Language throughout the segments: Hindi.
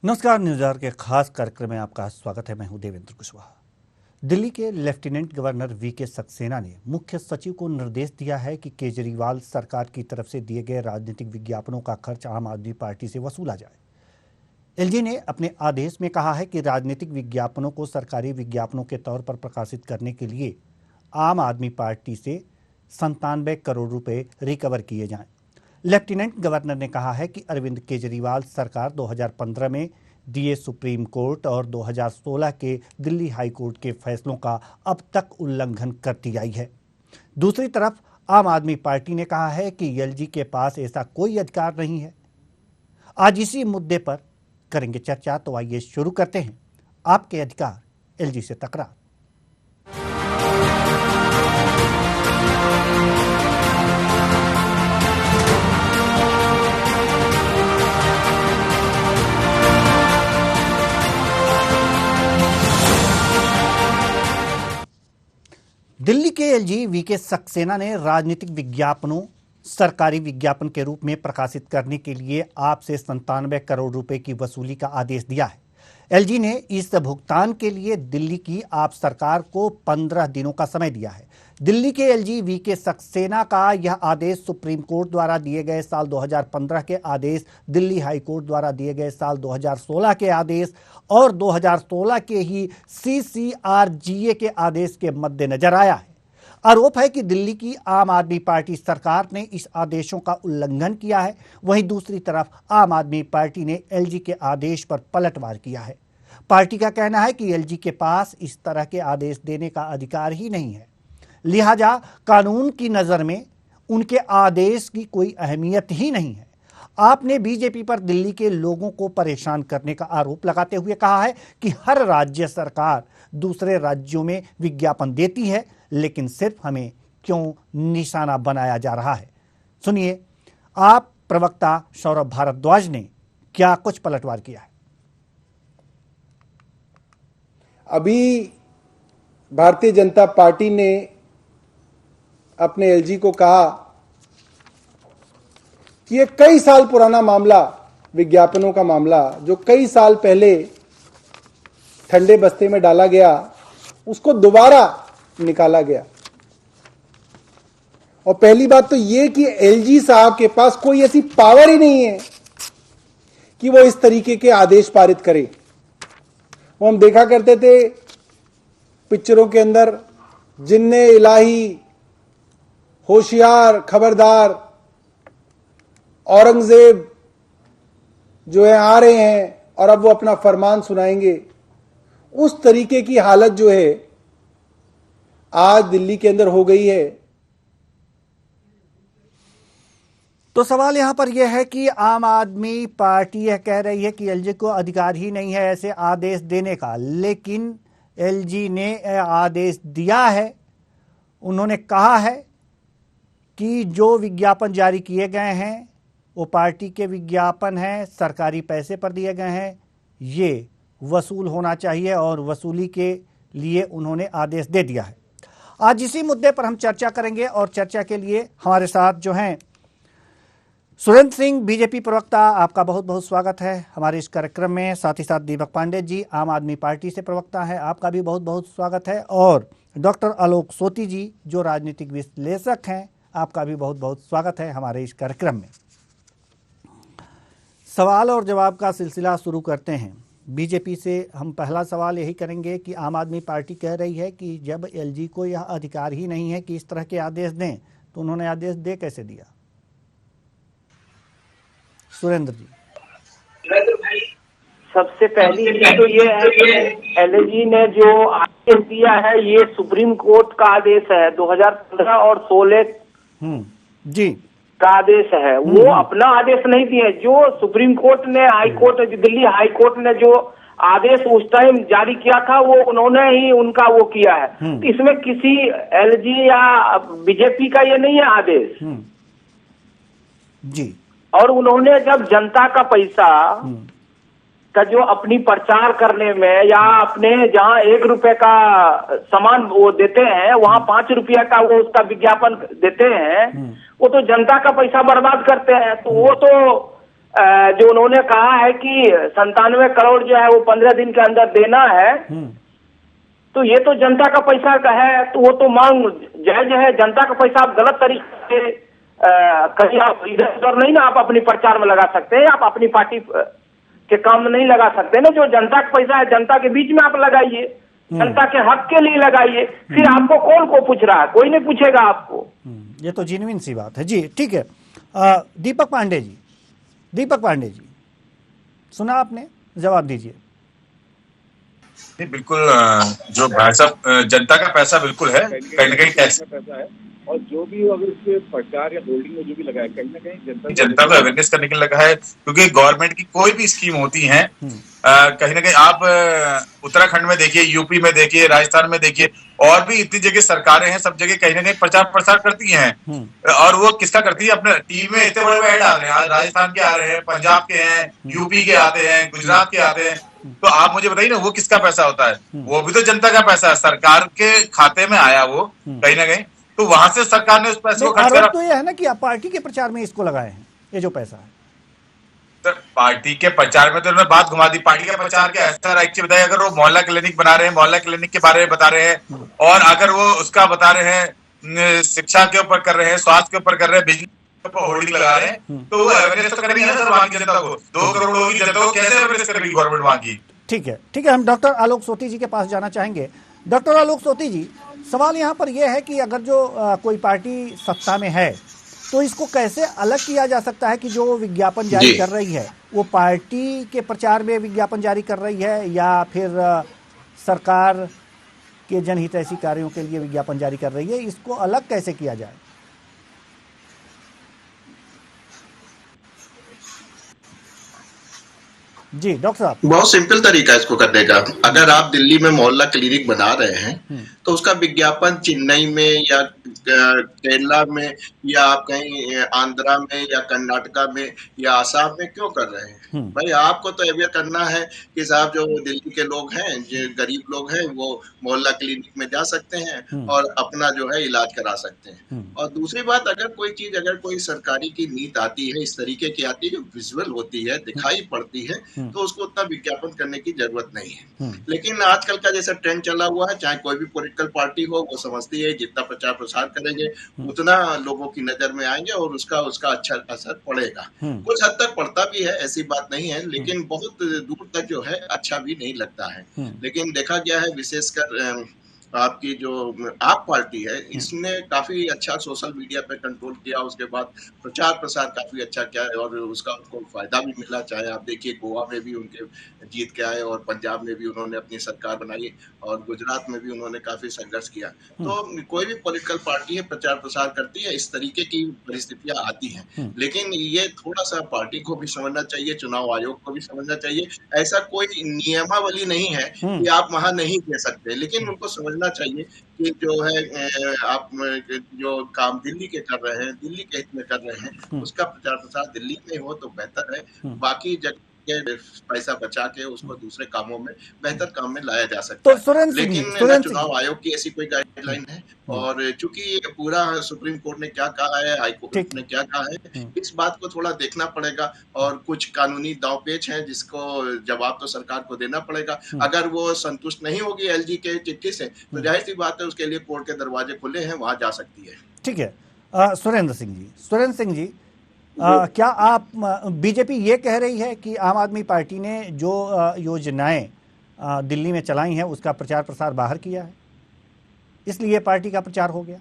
नमस्कार, न्यूज़ आवर के खास कार्यक्रम में आपका स्वागत है। मैं हूं देवेंद्र कुशवाहा। दिल्ली के लेफ्टिनेंट गवर्नर वीके सक्सेना ने मुख्य सचिव को निर्देश दिया है कि केजरीवाल सरकार की तरफ से दिए गए राजनीतिक विज्ञापनों का खर्च आम आदमी पार्टी से वसूला जाए। एलजी ने अपने आदेश में कहा है कि राजनीतिक विज्ञापनों को सरकारी विज्ञापनों के तौर पर प्रकाशित करने के लिए आम आदमी पार्टी से 97 करोड़ रुपए रिकवर किए जाएं। लेफ्टिनेंट गवर्नर ने कहा है कि अरविंद केजरीवाल सरकार 2015 में दिए सुप्रीम कोर्ट और 2016 के दिल्ली हाई कोर्ट के फैसलों का अब तक उल्लंघन करती आई है। दूसरी तरफ आम आदमी पार्टी ने कहा है कि एलजी के पास ऐसा कोई अधिकार नहीं है। आज इसी मुद्दे पर करेंगे चर्चा, तो आइए शुरू करते हैं। आपके अधिकार, एलजी से तकरार। दिल्ली के एलजी वीके सक्सेना ने राजनीतिक विज्ञापनों सरकारी विज्ञापन के रूप में प्रकाशित करने के लिए आपसे 97 करोड़ रुपए की वसूली का आदेश दिया है। एलजी ने इस भुगतान के लिए दिल्ली की आप सरकार को 15 दिनों का समय दिया है। दिल्ली के एलजी वीके सक्सेना का यह आदेश सुप्रीम कोर्ट द्वारा दिए गए साल 2015 के आदेश, दिल्ली हाई कोर्ट द्वारा दिए गए साल 2016 के आदेश और 2016 के ही CCRGA के आदेश के मद्देनजर आया है। आरोप है कि दिल्ली की आम आदमी पार्टी सरकार ने इस आदेशों का उल्लंघन किया है। वहीं दूसरी तरफ आम आदमी पार्टी ने एलजी के आदेश पर पलटवार किया है। पार्टी का कहना है कि एलजी के पास इस तरह के आदेश देने का अधिकार ही नहीं है, लिहाजा कानून की नज़र में उनके आदेश की कोई अहमियत ही नहीं है। आपने बीजेपी पर दिल्ली के लोगों को परेशान करने का आरोप लगाते हुए कहा है कि हर राज्य सरकार दूसरे राज्यों में विज्ञापन देती है, लेकिन सिर्फ हमें क्यों निशाना बनाया जा रहा है। सुनिए, आप प्रवक्ता सौरभ भारद्वाज ने क्या कुछ पलटवार किया है। अभी भारतीय जनता पार्टी ने अपने एलजी को कहा कि ये कई साल पुराना मामला, विज्ञापनों का मामला जो कई साल पहले ठंडे बस्ते में डाला गया, उसको दोबारा निकाला गया। और पहली बात तो ये कि एलजी साहब के पास कोई ऐसी पावर ही नहीं है कि वो इस तरीके के आदेश पारित करे। वो हम देखा करते थे पिक्चरों के अंदर, जिन्ने इलाही, होशियार, खबरदार, औरंगजेब जो है आ रहे हैं और अब वो अपना फरमान सुनाएंगे। उस तरीके की हालत जो है आज दिल्ली के अंदर हो गई है। तो सवाल यहां पर यह है कि आम आदमी पार्टी यह कह रही है कि एलजी को अधिकार ही नहीं है ऐसे आदेश देने का, लेकिन एलजी ने आदेश दिया है। उन्होंने कहा है कि जो विज्ञापन जारी किए गए हैं वो पार्टी के विज्ञापन हैं, सरकारी पैसे पर दिए गए हैं, ये वसूल होना चाहिए और वसूली के लिए उन्होंने आदेश दे दिया है। आज इसी मुद्दे पर हम चर्चा करेंगे और चर्चा के लिए हमारे साथ जो हैं सुरेंद्र सिंह, बीजेपी प्रवक्ता, आपका बहुत बहुत स्वागत है हमारे इस कार्यक्रम में। साथ ही साथ दीपक पांडे जी, आम आदमी पार्टी से प्रवक्ता है, आपका भी बहुत बहुत स्वागत है। और डॉक्टर आलोक सोती जी, जो राजनीतिक विश्लेषक हैं, आपका भी बहुत बहुत स्वागत है हमारे इस कार्यक्रम में। सवाल और जवाब का सिलसिला शुरू करते हैं। बीजेपी से हम पहला सवाल यही करेंगे कि आम आदमी पार्टी कह रही है कि जब एलजी को यह अधिकार ही नहीं है कि इस तरह के आदेश दें, तो उन्होंने आदेश दे कैसे दिया? सुरेंद्र जी। सबसे पहली चीज तो ये है कि एलजी ने जो आदेश दिया है ये सुप्रीम कोर्ट का आदेश है, 2015 और 16 जी का आदेश है। वो अपना आदेश नहीं दिए। जो सुप्रीम कोर्ट ने, high court, Delhi high court ने जो आदेश उस टाइम जारी किया था वो उन्होंने ही उनका वो किया है। तो इसमें किसी एलजी या बीजेपी का ये नहीं है आदेश जी। और उन्होंने जब जनता का पैसा का जो अपनी प्रचार करने में या अपने जहाँ 1 रुपए का सामान वो देते हैं वहाँ 5 रुपया का वो उसका विज्ञापन देते हैं, वो तो जनता का पैसा बर्बाद करते हैं। तो वो तो जो उन्होंने कहा है कि 97 करोड़ जो है वो 15 दिन के अंदर देना है, तो ये तो जनता का पैसा का है, तो वो तो मांग जायज है। जनता का पैसा आप गलत तरीके से कहीं आप इधर उधर नहीं ना आप अपनी प्रचार में लगा सकते हैं, आप अपनी पार्टी के काम में नहीं लगा सकते ना। जो जनता का पैसा है जनता के बीच में आप लगाइए, जनता के हक के लिए लगाइए, फिर आपको कौन को पूछ रहा है? कोई नहीं पूछेगा आपको। ये तो जेन्युइन सी बात है जी। ठीक है, दीपक पांडे जी, दीपक पांडे जी, सुना आपने, जवाब दीजिए। नहीं, बिल्कुल जो भाई साहब जनता का पैसा बिल्कुल है, कहीं ना कहीं टैक्स पैसा है, और जो भी अगर उसके प्रचार या होल्डिंग में जो भी लगा है, कहीं ना कहीं जनता को अवेयरनेस करने के लिए लगा है। क्योंकि गवर्नमेंट की कोई भी स्कीम होती है, कहीं ना कहीं आप उत्तराखंड में देखिए, यूपी में देखिए, राजस्थान में देखिए, और भी इतनी जगह सरकारें हैं, सब जगह कहीं ना कहीं प्रचार प्रसार करती हैं। और वो किसका करती है? अपने टीवी में इतने बड़े बड़े ऐड आ रहे हैं, राजस्थान के आ रहे हैं, पंजाब के हैं, यूपी के आते हैं, गुजरात के आते हैं। तो आप मुझे बताइए ना, वो किसका पैसा होता है? वो भी तो जनता का पैसा है, सरकार के खाते में आया वो कहीं ना कहीं, तो वहां से सरकार ने उस पैसे को खर्च करा। तो ये है ना कि आप पार्टी के प्रचार में इसको लगाए हैं, ये जो पैसा है। तो पार्टी के प्रचार में तो उन्होंने बात घुमा दी। पार्टी का प्रचार क्या है? सर एक्चुअली बताइए, अगर वो मोहल्ला क्लिनिक बना रहे हैं, मोहल्ला क्लिनिक के बारे में बता रहे हैं, और अगर वो उसका बता रहे हैं, शिक्षा के ऊपर कर रहे हैं, स्वास्थ्य के ऊपर कर रहे हैं, बिजली के ऊपर होर्डिंग लगा रहे हैं, तो वो अवेयरनेस तो करनी है सर वहां की जनता को। 2 करोड़ लोगों की जनता को कैसे अवेयरनेस करेगी गवर्नमेंट वहां की? ठीक है, ठीक है, हम डॉक्टर आलोक सोती जी के पास जाना चाहेंगे। डॉक्टर आलोक सोती जी, सवाल यहाँ पर यह है कि अगर जो कोई पार्टी सत्ता में है, तो इसको कैसे अलग किया जा सकता है कि जो विज्ञापन जारी कर रही है वो पार्टी के प्रचार में विज्ञापन जारी कर रही है, या फिर सरकार के जनहितैषी कार्यों के लिए विज्ञापन जारी कर रही है? इसको अलग कैसे किया जाए? जी डॉक्टर साहब। बहुत सिंपल तरीका है इसको करने का। अगर आप दिल्ली में मोहल्ला क्लिनिक बना रहे हैं तो उसका विज्ञापन चेन्नई में या केरला में या आप कहीं आंध्रा में या कर्नाटका में या आसाम में क्यों कर रहे हैं? भाई आपको तो अवेयर करना है कि साहब जो दिल्ली के लोग हैं, जो गरीब लोग हैं, वो मोहल्ला क्लिनिक में जा सकते हैं और अपना जो है इलाज करा सकते हैं। और दूसरी बात, अगर कोई चीज, अगर कोई सरकारी की नीति आती है, इस तरीके की आती है जो विजुअल होती है, दिखाई पड़ती है, तो उसको उतना विज्ञापन करने की जरूरत नहीं है। लेकिन आजकल का जैसा ट्रेंड चला हुआ है, चाहे कोई भी पॉलिटिकल पार्टी हो, वो समझती है जितना प्रचार प्रसार करेंगे उतना लोगों की नजर में आएंगे और उसका अच्छा असर पड़ेगा। कुछ हद तक पड़ता भी है, ऐसी बात नहीं है, लेकिन बहुत दूर तक जो है अच्छा भी नहीं लगता है। लेकिन देखा गया है, विशेषकर आपकी जो आप पार्टी है, इसने काफी अच्छा सोशल मीडिया पे कंट्रोल किया, उसके बाद प्रचार प्रसार काफी अच्छा किया और उसका उनको फायदा भी मिला। चाहे आप देखिए गोवा में भी उनके जीत के आए और पंजाब में भी उन्होंने अपनी सरकार बनाई और गुजरात में भी उन्होंने काफी संघर्ष किया। तो कोई भी पॉलिटिकल पार्टी है, प्रचार प्रसार करती है, इस तरीके की परिस्थितियां आती हैं। लेकिन ये थोड़ा सा पार्टी को भी समझना चाहिए, चुनाव आयोग को भी समझना चाहिए। ऐसा कोई नियमावली नहीं है कि आप वहां नहीं दे सकते, लेकिन उनको समझना चाहिए कि जो है आप जो काम दिल्ली के कर रहे हैं, दिल्ली के हित में कर रहे हैं, उसका प्रचार प्रसार दिल्ली में हो तो बेहतर है। बाकी जगह पैसा बचा के उसको दूसरे कामों में, बेहतर काम में लाया जा सकता है। लेकिन चुनाव आयोग की ऐसी कोई गाइडलाइन है, और चूंकि ये पूरा सुप्रीम कोर्ट ने क्या कहा है, हाई कोर्ट ने क्या कहा है, इस बात को थोड़ा देखना पड़ेगा। और कुछ कानूनी दांवपेच हैं जिसको जवाब तो सरकार को देना पड़ेगा। अगर वो संतुष्ट नहीं होगी एलजी के चिट्ठी से, तो जाहिर सी बात है उसके लिए कोर्ट के दरवाजे खुले हैं, वहां जा सकती है। ठीक है, सुरेंद्र सिंह जी, क्या आप, बीजेपी ये कह रही है कि आम आदमी पार्टी ने जो योजनाएं दिल्ली में चलाई हैं उसका प्रचार प्रसार बाहर किया है, इसलिए पार्टी का प्रचार हो गया?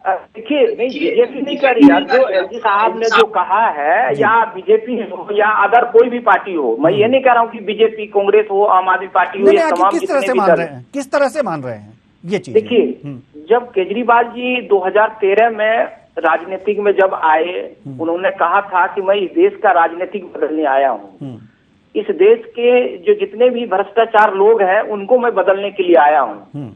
देखिए, नहीं, बीजेपी नहीं कर रही है। जो एलजी साहब ने जो कहा है, या बीजेपी हो या अदर कोई भी पार्टी हो, मैं ये नहीं कह रहा हूँ कि बीजेपी, कांग्रेस हो, आम आदमी पार्टी हो, ये तमाम किस तरह से मान रहे हैं, किस तरह से मान रहे हैं ये चीज? देखिए, जब केजरीवाल जी 2013 में राजनीतिक में जब आए, उन्होंने कहा था कि मैं इस देश का राजनीतिक बदलने आया हूँ, इस देश के जो जितने भी भ्रष्टाचार लोग हैं उनको मैं बदलने के लिए आया हूँ।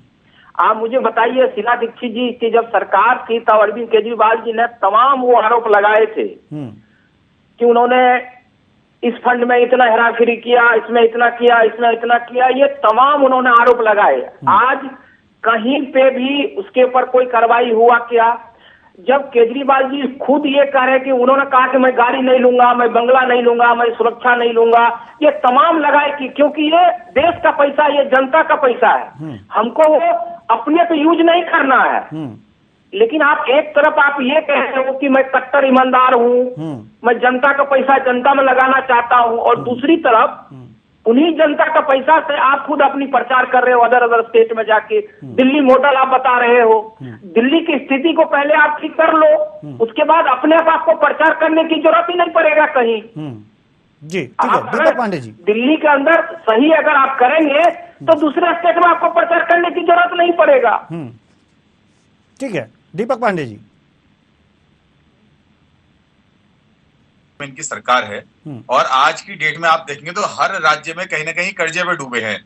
आप मुझे बताइए, शीला दीक्षित जी की जब सरकार थी तब अरविंद केजरीवाल जी ने तमाम वो आरोप लगाए थे कि उन्होंने इस फंड में इतना हेराफेरी किया, इसमें इतना किया, इसमें इतना किया, ये तमाम उन्होंने आरोप लगाए। आज कहीं पे भी उसके ऊपर कोई कार्रवाई हुआ क्या? जब केजरीवाल जी खुद ये कह रहे कि उन्होंने कहा कि मैं गाड़ी नहीं लूंगा, मैं बंगला नहीं लूंगा, मैं सुरक्षा नहीं लूंगा, ये तमाम लगाए कि क्योंकि ये देश का पैसा, ये जनता का पैसा है, हमको वो अपने तो यूज नहीं करना है। लेकिन आप एक तरफ आप ये कह रहे हो कि मैं कट्टर ईमानदार हूँ, मैं जनता का पैसा जनता में लगाना चाहता हूँ, और दूसरी तरफ उन्हीं जनता का पैसा से आप खुद अपनी प्रचार कर रहे हो अदर स्टेट में जाके। दिल्ली मॉडल आप बता रहे हो, दिल्ली की स्थिति को पहले आप ठीक कर लो, उसके बाद अपने आप आपको प्रचार करने की जरूरत ही नहीं पड़ेगा कहीं। जी ठीक है दीपक पांडे जी, दिल्ली के अंदर सही अगर आप करेंगे तो दूसरे स्टेट में आपको प्रचार करने की जरूरत नहीं पड़ेगा। ठीक है दीपक पांडे जी। इनकी सरकार है और आज की डेट में आप देखेंगे तो हर राज्य में कहीं ना कहीं कर्जे में डूबे हैं।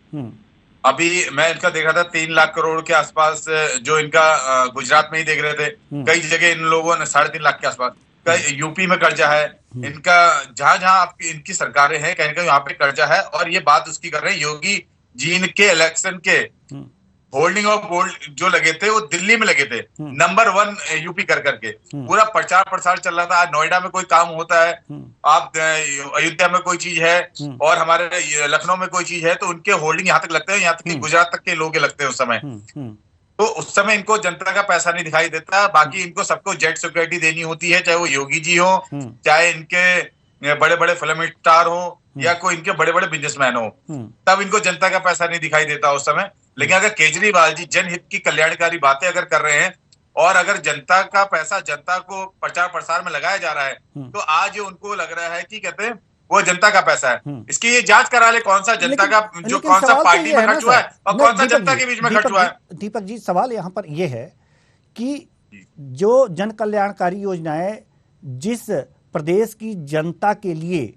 अभी मैं इनका देख रहा था 3 लाख करोड़ के आसपास जो इनका गुजरात में ही देख रहे थे, कई जगह इन लोगों ने 3.5 लाख के आसपास, कई यूपी में कर्जा है इनका, जहां जहां आपकी इनकी सरकारें हैं कहीं ना कहीं वहां पे कर्जा है। और ये बात उसकी कर रहे हैं योगी जी इनके इलेक्शन के होल्डिंग ऑफ गोल्ड जो लगे थे वो दिल्ली में लगे थे, नंबर 1 यूपी कर करके पूरा प्रचार प्रसार चल रहा था। आज नोएडा में कोई काम होता है, आप अयोध्या में कोई चीज है और हमारे लखनऊ में कोई चीज है तो उनके होल्डिंग यहाँ तक लगते हैं, यहाँ तक कि गुजरात तक के लोग लगते हैं उस समय। तो उस समय इनको जनता का पैसा नहीं दिखाई देता, बाकी इनको सबको जेट सिक्योरिटी देनी होती है, चाहे वो योगी जी हो, चाहे इनके बड़े बड़े फिल्म स्टार हो या कोई इनके बड़े बड़े बिजनेसमैन हो, तब इनको जनता का पैसा नहीं दिखाई देता उस समय। लेकिन अगर केजरीवाल जी जनहित की कल्याणकारी बातें अगर कर रहे हैं और अगर जनता का पैसा जनता को प्रचार प्रसार में लगाया जा रहा है तो आज उनको लग रहा है कि कहते हैं वो जनता का पैसा है। इसकी ये जांच करा ले कौन सा जनता का जो कौन सा पार्टी में खर्च हुआ है और कौन सा जनता के बीच में खर्च हुआ है। दीपक जी सवाल यहाँ पर यह है कि जो जन कल्याणकारी योजनाएं जिस प्रदेश की जनता के लिए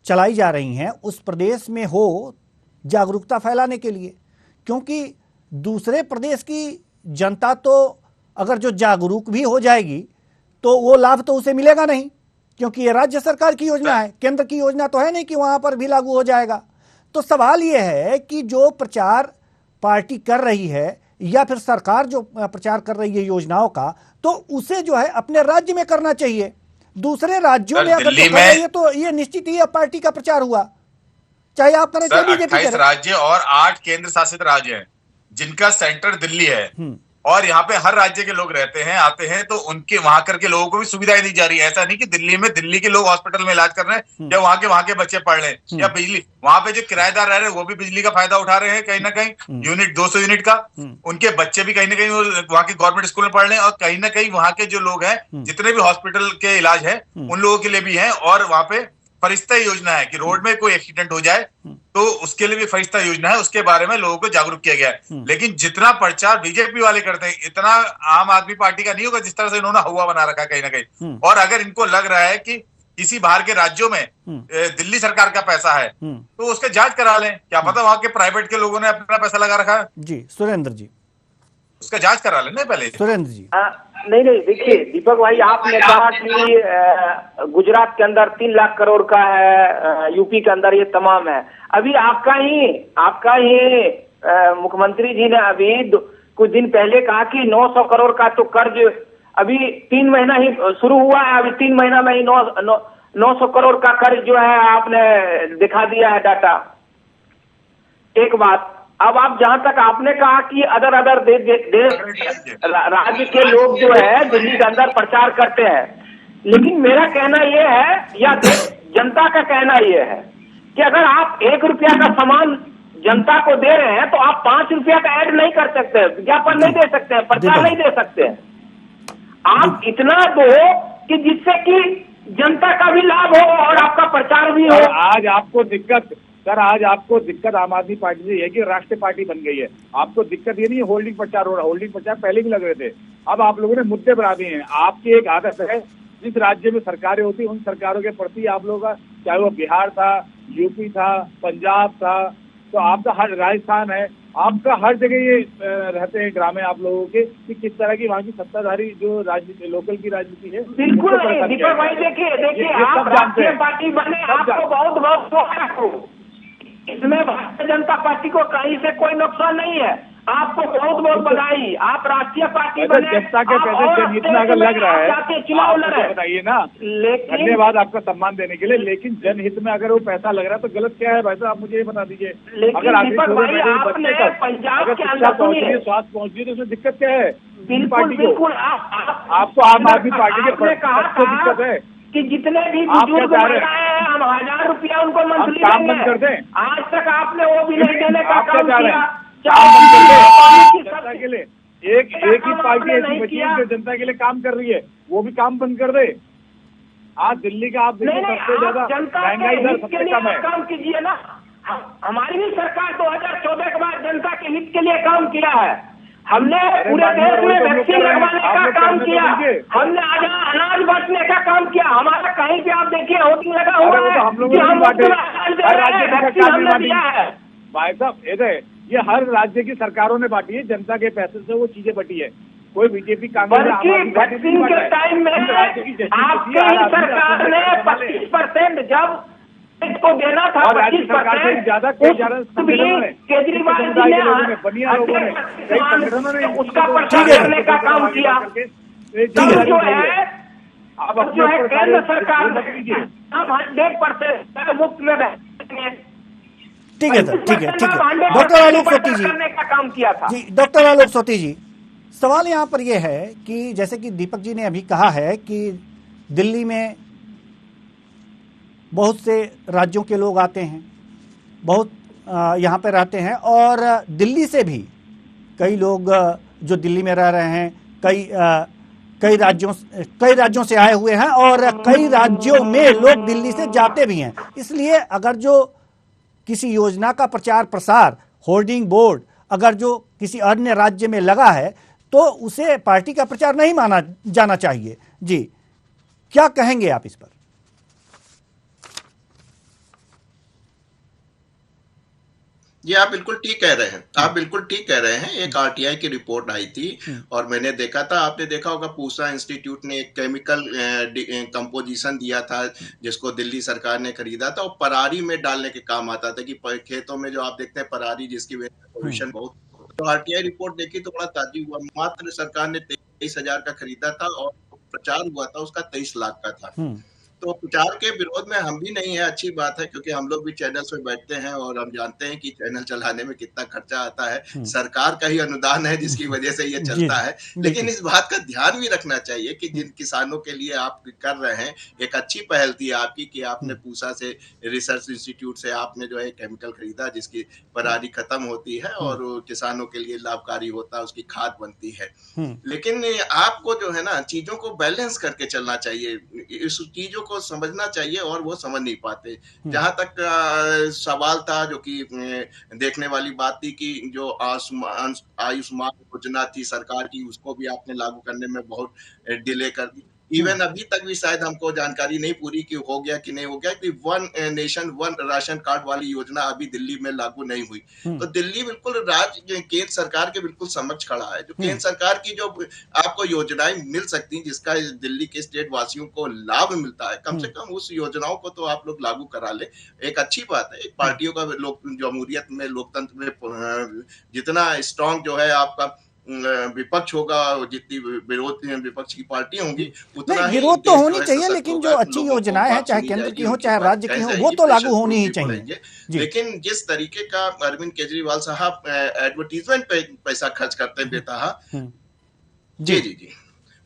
चलाई जा रही हैं उस प्रदेश में हो जागरूकता फैलाने के लिए, क्योंकि दूसरे प्रदेश की जनता तो अगर जो जागरूक भी हो जाएगी तो वो लाभ तो उसे मिलेगा नहीं, क्योंकि ये राज्य सरकार की योजना है, केंद्र की योजना तो है नहीं कि वहां पर भी लागू हो जाएगा। तो सवाल ये है कि जो प्रचार पार्टी कर रही है या फिर सरकार जो प्रचार कर रही है योजनाओं का, तो उसे जो है अपने राज्य में करना चाहिए। दूसरे राज्यों में अगर तो कर रही है तो ये निश्चित ही पार्टी का प्रचार हुआ, चाहे आप करें चाहे बीजेपी करें। 28 राज्य और 8 केंद्र शासित राज्य हैं जिनका सेंटर दिल्ली है और यहाँ पे हर राज्य के लोग रहते हैं आते हैं, तो उनके वहां करके लोगों को भी सुविधाएं दी जा रही है। ऐसा नहीं कि दिल्ली में दिल्ली के लोग हॉस्पिटल में इलाज कर रहे हैं या वहां के बच्चे पढ़ रहे हैं या बिजली, वहां पे जो किराएदार रह रहे हैं वो भी बिजली का फायदा उठा रहे हैं कहीं ना कहीं, यूनिट 200 यूनिट का, उनके बच्चे भी कहीं ना कहीं वहां के गवर्नमेंट स्कूल में पढ़ रहे हैं और कहीं ना कहीं वहां के जो लोग हैं जितने भी हॉस्पिटल के इलाज है उन लोगों के लिए भी है। और वहां पे फरिश्ता योजना है कि रोड में कोई एक्सीडेंट हो जाए तो उसके लिए भी फरिश्ता योजना है, उसके बारे में लोगों को जागरूक किया गया है। लेकिन जितना प्रचार बीजेपी वाले करते हैं इतना आम आदमी पार्टी का नहीं होगा जिस तरह से इन्होंने हवा बना रखा कहीं ना कहीं। और अगर इनको लग रहा है कि किसी बाहर के राज्यों में दिल्ली सरकार का पैसा है तो उसका जांच करा लें, क्या पता वहां के प्राइवेट के लोगों ने अपना पैसा लगा रखा है। जी सुरेंद्र जी उसका जांच करा लेना पहले। सुरेंद्र जी नहीं देखिए दीपक भाई, आपने कहा कि गुजरात के अंदर 3 लाख करोड़ का है, यूपी के अंदर ये तमाम है। अभी आपका ही मुख्यमंत्री जी ने अभी कुछ दिन पहले कहा कि 900 करोड़ का तो कर्ज अभी 3 महीना ही शुरू हुआ है, अभी 3 महीना में ही 900 करोड़ का कर्ज जो है आपने दिखा दिया है डाटा। एक बात, अब आप जहां तक आपने कहा कि अदर राज्य के लोग जो है दिल्ली के अंदर प्रचार करते हैं, लेकिन मेरा कहना यह है या जनता का कहना यह है कि अगर आप 1 रुपया का सामान जनता को दे रहे हैं तो आप 5 रुपया का ऐड नहीं कर सकते, विज्ञापन नहीं दे सकते, प्रचार नहीं दे सकते। आप इतना दो कि जिससे कि जनता का भी लाभ हो और आपका प्रचार भी हो। आज आपको दिक्कत आम आदमी पार्टी से है कि राष्ट्रीय पार्टी बन गई है। आपको दिक्कत ये नहीं है होल्डिंग प्रचार हो रहा, होल्डिंग प्रचार पहले भी लग रहे थे, अब आप लोगों ने मुद्दे बना दिए हैं। आपकी एक आदत है, जिस राज्य में सरकारें होती उन सरकारों के प्रति आप लोगों का, चाहे वो बिहार था, यूपी था, पंजाब था, तो आपका हर राजस्थान है, आपका हर जगह ये रहते हैं ड्रामे आप लोगों के कि किस तरह की वहाँ की सत्ताधारी जो राजनीति लोकल की राजनीति है। बिल्कुल नहीं दीपक भाई, देखिए आप राष्ट्रीय पार्टी बने, आपको बहुत इसमें भारतीय जनता पार्टी को कहीं से कोई नुकसान नहीं है। आपको बहुत बहुत बधाई, आप राष्ट्रीय पार्टी बने। जनता के पैसे जनहित में अगर लग रहा है चुनाव लड़ रहे बताइए ना, लेकिन धन्यवाद आपका सम्मान देने के लिए, लेकिन जनहित में अगर वो पैसा लग रहा है तो गलत क्या है भाई साहब, आप मुझे ये बता दीजिए। लेकिन दीपक भाई, आपने पंजाब के अंदर सुनिए, स्वास्थ्य पहुंच रही है तो उसमें दिक्कत क्या है? बिल्कुल बिल्कुल, आपको आम आदमी पार्टी के कहा दिक्कत है कि जितने भी बुजुर्ग महिलाएं हैं हम 1000 रुपया उनको मंथली काम बंद कर दें। आज तक आपने वो भी नहीं देने का काम किया। जनता के लिए एक ही पार्टी ऐसी बची है जो जनता के लिए काम कर रही है, वो भी काम बंद कर दे। आज दिल्ली का आप देखिए सबसे ज्यादा महंगाई दर सबसे कम है। काम कीजिए ना, हमारी भी सरकार 2014 के बाद जनता के हित के लिए काम किया है। हमने पूरे देश में वैक्सीन लगवाने का काम किया, हमने अनाज बांटने का काम किया। हमारा कहीं भी आप देखिए होर्डिंग लगा हुआ है हम लोग हमने दिया है। भाई साहब ये हर राज्य की सरकारों ने बांटी है, जनता के पैसे से वो चीजें बटी है। कोई बीजेपी कांग्रेस वैक्सीन के टाइम में आपकी सरकार ने 25% जब इसको देना था, 25% ज्यादा केजरीवाल जी ने बनिया लोगों ने कई संगठनों ने उसका प्रचार करने का काम किया। जो है अब जो है केंद्र सरकार हम 100% मुफ्त में रहेंगे। ठीक है सर, ठीक है डॉक्टर आलोक सोती जी करने का काम किया था। जी डॉक्टर आलोक सोती जी, सवाल यहाँ पर यह है कि जैसे कि दीपक जी ने अभी कहा है कि दिल्ली में बहुत से राज्यों के लोग आते हैं, बहुत यहाँ पे रहते हैं, और दिल्ली से भी कई लोग जो दिल्ली में रह रहे हैं कई राज्यों से आए हुए हैं, और कई राज्यों में लोग दिल्ली से जाते भी हैं। इसलिए अगर जो किसी योजना का प्रचार प्रसार होर्डिंग बोर्ड अगर जो किसी अन्य राज्य में लगा है तो उसे पार्टी का प्रचार नहीं माना जाना चाहिए। जी क्या कहेंगे आप इस पर? ये आप बिल्कुल ठीक कह रहे हैं, आप बिल्कुल ठीक कह रहे हैं। एक आरटीआई की रिपोर्ट आई थी और मैंने देखा था, आपने देखा होगा पूसा इंस्टीट्यूट ने एक केमिकल कंपोजिशन दिया था जिसको दिल्ली सरकार ने खरीदा था और परारी में डालने के काम आता था कि खेतों में जो आप देखते हैं परारी जिसकी वजह से पोल्यूशन बहुत। तो आरटीआई रिपोर्ट देखी तो बड़ा ताज्जुब हुआ, मात्र सरकार ने 23,000 का खरीदा था और प्रचार हुआ था उसका 23 लाख का था। तो प्रचार के विरोध में हम भी नहीं है, अच्छी बात है, क्योंकि हम लोग भी चैनल्स में बैठते हैं और हम जानते हैं कि चैनल चलाने में कितना खर्चा आता है। सरकार का ही अनुदान है जिसकी वजह से ये चलता है। लेकिन इस बात का ध्यान भी रखना चाहिए कि जिन किसानों के लिए आप कर रहे हैं, एक अच्छी पहल थी आपकी कि आपने पूसा से रिसर्च इंस्टीट्यूट से आपने जो है केमिकल खरीदा जिसकी पराली खत्म होती है और किसानों के लिए लाभकारी होता है, उसकी खाद बनती है। लेकिन आपको जो है ना चीजों को बैलेंस करके चलना चाहिए, इस चीजों को समझना चाहिए और वो समझ नहीं पाते। जहां तक सवाल था जो कि देखने वाली बात थी कि जो आयुष्मान योजना थी सरकार की, उसको भी आपने लागू करने में बहुत डिले कर दी। इवन अभी तक भी शायद हमको जानकारी नहीं पूरी कि हो गया कि नहीं हो गया कि one nation one ration card वाली योजना अभी दिल्ली में लागू नहीं हुई। तो दिल्ली बिल्कुल राज्य केंद्र सरकार के बिल्कुल समक्ष खड़ा है। जो केंद्र सरकार की जो आपको योजनाएं मिल सकती हैं जिसका दिल्ली के स्टेट वासियों को लाभ मिलता है, कम से कम उस योजनाओं को तो आप लोग लागू करा ले। एक अच्छी बात है, एक पार्टियों का जमहूरियत में लोकतंत्र में जितना स्ट्रांग जो है आपका विपक्ष होगा, जितनी विरोध विपक्ष की पार्टी होंगी उतना विरोध तो होनी चाहिए, लेकिन जो अच्छी योजनाएं हैं चाहे केंद्र की हो चाहे राज्य की हो वो तो लागू होनी ही चाहिए। लेकिन जिस तरीके का अरविंद केजरीवाल साहब एडवर्टीजमेंट पे पैसा खर्च करते बेता जी जी जी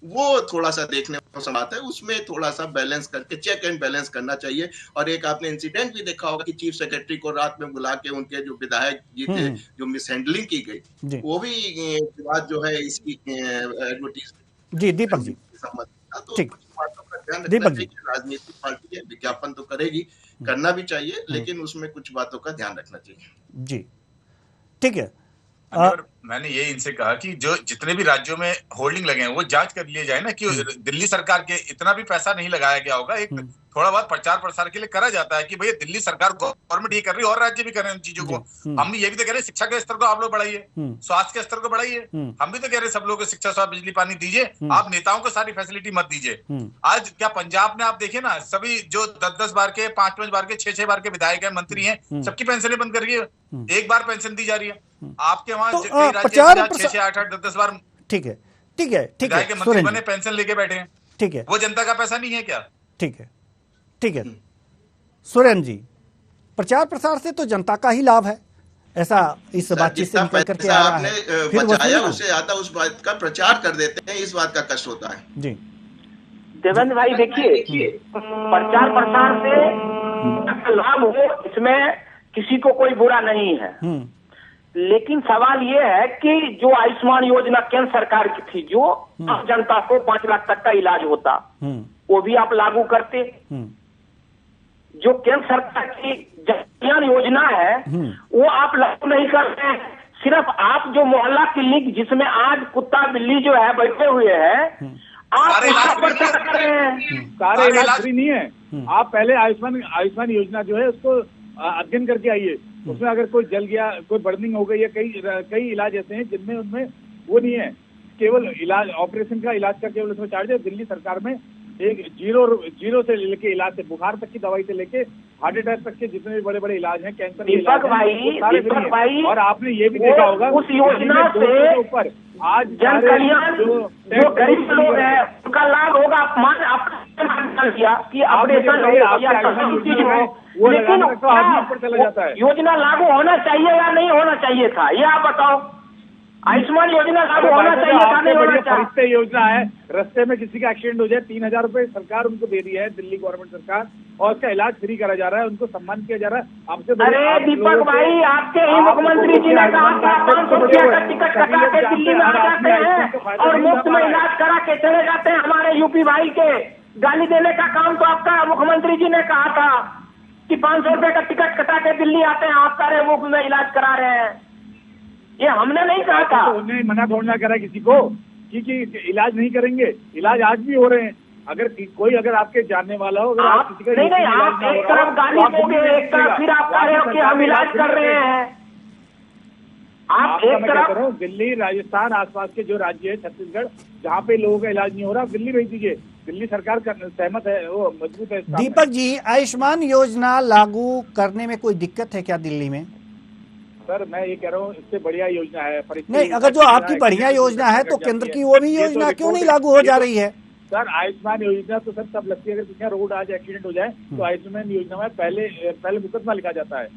वो थोड़ा सा देखने को समाता है, उसमें थोड़ा सा बैलेंस करके चेक एंड बैलेंस करना चाहिए। और एक आपने इंसिडेंट भी देखा होगा कि चीफ सेक्रेटरी को रात में बुला के उनके जो विधायक जी थे जो मिस हैंडलिंग की गई, वो भी बात जो है इसकी एडवर्टीजमेंट जी दीपक जी तो बातों का ध्यान रखना चाहिए। राजनीतिक पार्टी है, विज्ञापन तो करेगी, करना भी चाहिए, लेकिन उसमें कुछ बातों का ध्यान रखना चाहिए। जी ठीक है। मैंने ये इनसे कहा कि जो जितने भी राज्यों में होल्डिंग लगे हैं वो जांच कर लिए जाए ना कि दिल्ली सरकार के इतना भी पैसा नहीं लगाया गया होगा। एक थोड़ा बहुत प्रचार प्रसार के लिए करा जाता है कि भैया दिल्ली सरकार गवर्नमेंट ये कर रही है और राज्य भी कर रहे हैं इन चीजों को। हम भी ये भी तो कह रहे हैं शिक्षा के स्तर को आप लोग बढ़ाइए, स्वास्थ्य के स्तर को बढ़ाइए। हम भी तो कह रहे हैं सब लोग को शिक्षा, स्वास्थ्य, बिजली, पानी दीजिए, आप नेताओं को सारी फैसिलिटी मत दीजिए। आज क्या पंजाब में आप देखिए ना, सभी जो 10-10 बार के, 5-5 बार के, 6-6 बार के विधायक हैं, मंत्री हैं, सबकी पेंशनें बंद कर रही है, एक बार पेंशन दी जा रही है। आपके वहां तो, कई राज्य प्रचार 6 8 8 10 बार ठीक है, ठीक है, ठीक विधायक के है, मंत्री सुरेंद्र बने, जी, पेंशन लेके बैठे हैं। ठीक है, वो जनता का पैसा नहीं है क्या? ठीक है, ठीक है, सुरेंद्र जी, प्रचार प्रसार से तो जनता का ही लाभ है, ऐसा इस बातचीत से जितना निकल करके पैसा आ रहा आपने है। फिर बचाया वसूलना। उससे ज्यादा उस बात का प्रचार कर देते हैं, इस बात का कष्ट होता है। जी, देवेंद्र भाई देखिए, प्रचार प्रसार से लाभ हो इसमें किसी को कोई बुरा नहीं है, लेकिन सवाल ये है कि जो आयुष्मान योजना केंद्र सरकार की थी, जो आम जनता को 5 लाख तक का इलाज होता, वो भी आप लागू करते। जो केंद्र सरकार की जन योजना है वो आप लागू नहीं करते हैं। सिर्फ आप जो मोहल्ला क्लिनिक जिसमें आज कुत्ता बिल्ली जो है बैठे हुए हैं, आप उसका प्रचार कर रहे हैं। सारे इलाज फ्री नहीं है। आप पहले आयुष्मान योजना जो है उसको अध्ययन करके आइए। उसमें अगर कोई जल गया, कोई बर्निंग हो गई, या कई इलाज ऐसे हैं जिनमें उनमें वो नहीं है, केवल इलाज ऑपरेशन का इलाज का केवल उसमें चार्ज है। दिल्ली सरकार में एक जीरो से लेके इलाज से, बुखार तक की दवाई से लेके हार्ट अटैक तक के जितने भी बड़े बड़े इलाज हैं, कैंसर के दीपक भाई, और आपने ये भी देखा होगा उस योजना से ऊपर आज जन कल्याण जो गरीब लोग हैं उनका लाभ होगा। अपमान आपने किया कि ऑपरेशन हो या चीज हो, लेकिन ऊपर चला जाता है। योजना लागू होना चाहिए या नहीं होना चाहिए था, ये आप बताओ। आयुष्मान योजना लागू होना चाहिए था, नहीं होना चाहिए? फरिश्ते योजना है, रास्ते में किसी का एक्सीडेंट हो जाए 3000 रुपए सरकार उनको दे रही है, दिल्ली गवर्नमेंट सरकार, और उसका इलाज फ्री करा जा रहा है, उनको सम्मान किया जा रहा है। आपसे अरे दीपक भाई, आपके ही मुख्यमंत्री जी ने कहा था 500 रुपया का टिकट कटा के दिल्ली में आ जाते हैं और मुफ्त में इलाज करा के चले जाते हैं। हमारे यूपी भाई के गाली देने का काम तो आपका मुख्यमंत्री जी ने कहा था कि 500 रुपए का टिकट कटा के दिल्ली आते हैं, आप सारे मुफ्त में इलाज करा रहे हैं। ये हमने नहीं कहा था। उन्हें मना थोड़ा करा किसी को कि इलाज नहीं करेंगे। इलाज आज भी हो रहे हैं। अगर आपके जानने वाला हो, अगर आप किसी का नहीं, आप एक तरफ गाली दोगे, एक तरफ फिर आप कह रहे हो कि हम इलाज कर रहे हैं। आप एक तरफ दिल्ली, राजस्थान, आसपास के जो राज्य है, छत्तीसगढ़, जहाँ पे लोगों का इलाज नहीं हो रहा, दिल्ली भेज दीजिए। दिल्ली सरकार सहमत है, वो मजबूत है। दीपक जी, आयुष्मान योजना लागू करने में कोई दिक्कत है क्या दिल्ली में? सर मैं ये कह रहा हूँ, इससे बढ़िया योजना है। नहीं, अगर जो आपकी बढ़िया योजना है तो केंद्र की वो भी योजना क्यों नहीं लागू हो जा रही है? सर आयुष्मान योजना तो सर तब लगती है अगर किसी रोड आज एक्सीडेंट हो जाए तो आयुष्मान योजना में पहले मुकदमा लिखा जाता है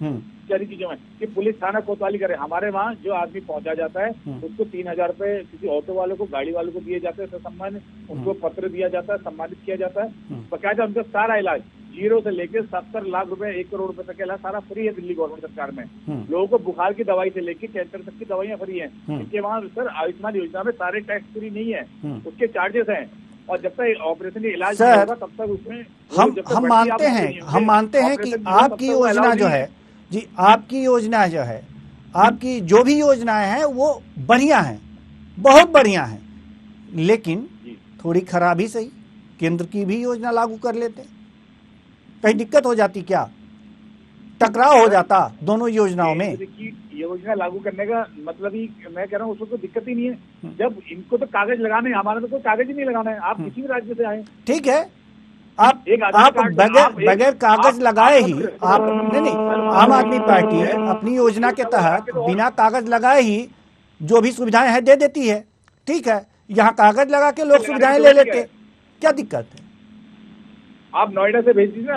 सारी चीजों में कि पुलिस थाना कोतवाली करे। हमारे वहाँ जो आदमी पहुंचा जाता है उसको 3000 रुपए किसी ऑटो वालों को, गाड़ी वालों को दिए जाते हैं सम्मान, उनको पत्र दिया जाता है, सम्मानित किया जाता है। बकायदा उनका सारा इलाज 0 से लेकर 70 लाख रुपए, 1 करोड़ रुपए तक का इलाज सारा फ्री है दिल्ली गवर्नमेंट सरकार में। लोगों को बुखार की दवाई से लेकर कैंसर तक की दवाइयां फ्री है। इनके वहाँ सर आयुष्मान योजना में सारे टैक्स फ्री नहीं है, उसके चार्जेस हैं। और जब तक ऑपरेशन का इलाज नहीं होगा तब तक उसमें हम मानते हैं कि आपकी योजना जो है जी, आपकी योजना जो है, आपकी जो भी योजनाएं हैं वो बढ़िया हैं, बहुत बढ़िया हैं, लेकिन थोड़ी खराबी सही, केंद्र की भी योजना लागू कर लेते, कहीं दिक्कत हो जाती क्या? टकराव हो जाता दोनों योजनाओं में। योजना लागू करने का मतलब ही मैं कह रहा हूँ उसको कोई दिक्कत ही नहीं है। जब इनको तो कागज लगाने हैं, हमारा तो कोई कागज ही नहीं लगाना है। आप किसी भी राज्य से आए, ठीक है, आप बगैर कागज लगाए ही आप नहीं, आम आदमी पार्टी अपनी योजना के तहत बिना कागज लगाए ही जो भी सुविधाएं हैं दे देती है। ठीक है, यहाँ कागज लगा के लोग सुविधाएं ले लेते, क्या दिक्कत है? आप नोएडा से भेज दीजिए,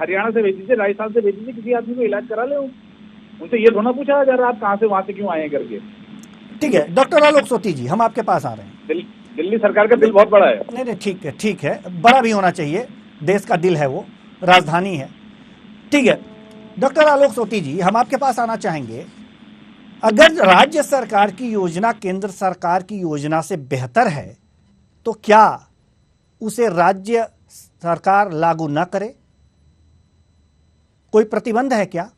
हरियाणा से भेज दीजिए, राजस्थान से भेज दीजिए, किसी आदमी को इलाज करा ले। उनसे ये थोड़ा पूछा जा रहा है आप कहाँ से वहां से क्यों आए करके। ठीक है, डॉक्टर आलोक सोती जी, हम आपके पास आ रहे हैं। दिल्ली सरकार का दिल बहुत बड़ा है। नहीं, ठीक है, ठीक है, बड़ा भी होना चाहिए, देश का दिल है वो, राजधानी है। ठीक है, डॉक्टर आलोक सोती जी, हम आपके पास आना चाहेंगे। अगर राज्य सरकार की योजना केंद्र सरकार की योजना से बेहतर है तो क्या उसे राज्य सरकार लागू न करे? कोई प्रतिबंध है क्या?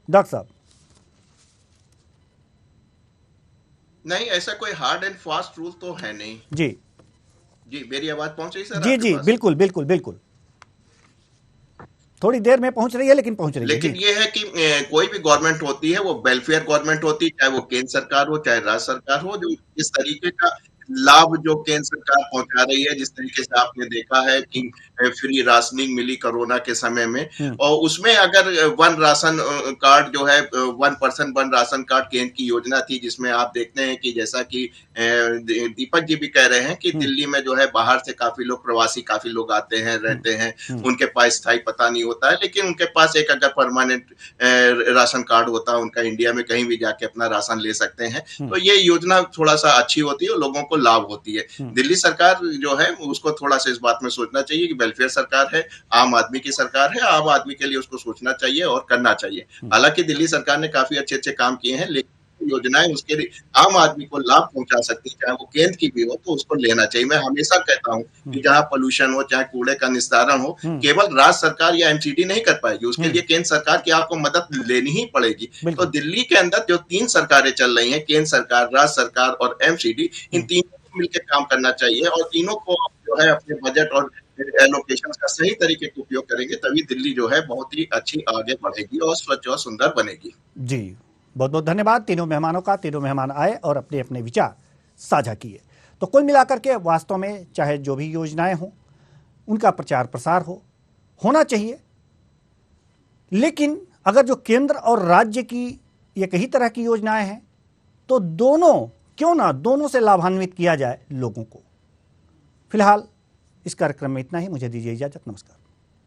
डॉक्टर साहब। नहीं, ऐसा कोई हार्ड एंड फास्ट रूल तो है नहीं। जी जी, मेरी आवाज पहुंच रही सर? जी जी, बिल्कुल बिल्कुल बिल्कुल, थोड़ी देर में पहुंच रही है लेकिन पहुंच रही है। लेकिन ये है कि कोई भी गवर्नमेंट होती है वो वेलफेयर गवर्नमेंट होती है, चाहे वो केंद्र सरकार हो चाहे राज्य सरकार हो, जो इस तरीके का लाभ जो केंद्र सरकार पहुंचा रही है, जिस तरीके से आपने देखा है कि फ्री राशनिंग मिली कोरोना के समय में, और उसमें अगर वन राशन कार्ड जो है 1% वन राशन कार्ड केंद्र की योजना थी, जिसमें आप देखते हैं कि जैसा कि दीपक जी भी कह रहे हैं कि दिल्ली में जो है बाहर से काफी लोग प्रवासी काफी लोग आते हैं, रहते हैं, उनके पास स्थायी पता नहीं होता है, लेकिन उनके पास एक अगर परमानेंट राशन कार्ड होता है उनका, इंडिया में कहीं भी जाके अपना राशन ले सकते हैं, तो ये योजना थोड़ा सा अच्छी होती है और लोगों को लाभ होती है। दिल्ली सरकार जो है उसको थोड़ा सा इस बात में सोचना चाहिए कि वेलफेयर सरकार है, आम आदमी की सरकार है, आम आदमी के लिए उसको सोचना चाहिए और करना चाहिए। हालांकि दिल्ली सरकार ने काफी अच्छे अच्छे काम किए हैं, लेकिन योजनाएं उसके लिए आम आदमी को लाभ पहुंचा सकती है, चाहे वो केंद्र की भी हो, तो उसको लेना चाहिए। मैं हमेशा कहता हूं कि जहां पोल्यूशन हो, चाहे कूड़े का निस्तारण हो, केवल राज्य सरकार या एमसीडी नहीं कर पाएगी, उसके लिए केंद्र सरकार की आपको मदद लेनी ही पड़ेगी। तो दिल्ली के अंदर जो 3 सरकारें चल रही हैं, केंद्र सरकार, राज्य सरकार और एमसीडी, इन तीनों को मिलकर काम करना चाहिए और तीनों को जो है अपने बजट और एलोकेशन का सही तरीके से उपयोग करेंगे, तभी दिल्ली जो है बहुत ही अच्छी आगे बढ़ेगी और स्वच्छ और सुंदर बनेगी। जी, बहुत बहुत धन्यवाद तीनों मेहमानों का। तीनों मेहमान आए और अपने अपने विचार साझा किए। तो कुल मिलाकर के वास्तव में चाहे जो भी योजनाएं हों, उनका प्रचार प्रसार होना चाहिए, लेकिन अगर जो केंद्र और राज्य की एक ही तरह की योजनाएं हैं तो दोनों से लाभान्वित किया जाए लोगों को। फिलहाल इस कार्यक्रम में इतना ही। मुझे दीजिए इजाजत। नमस्कार।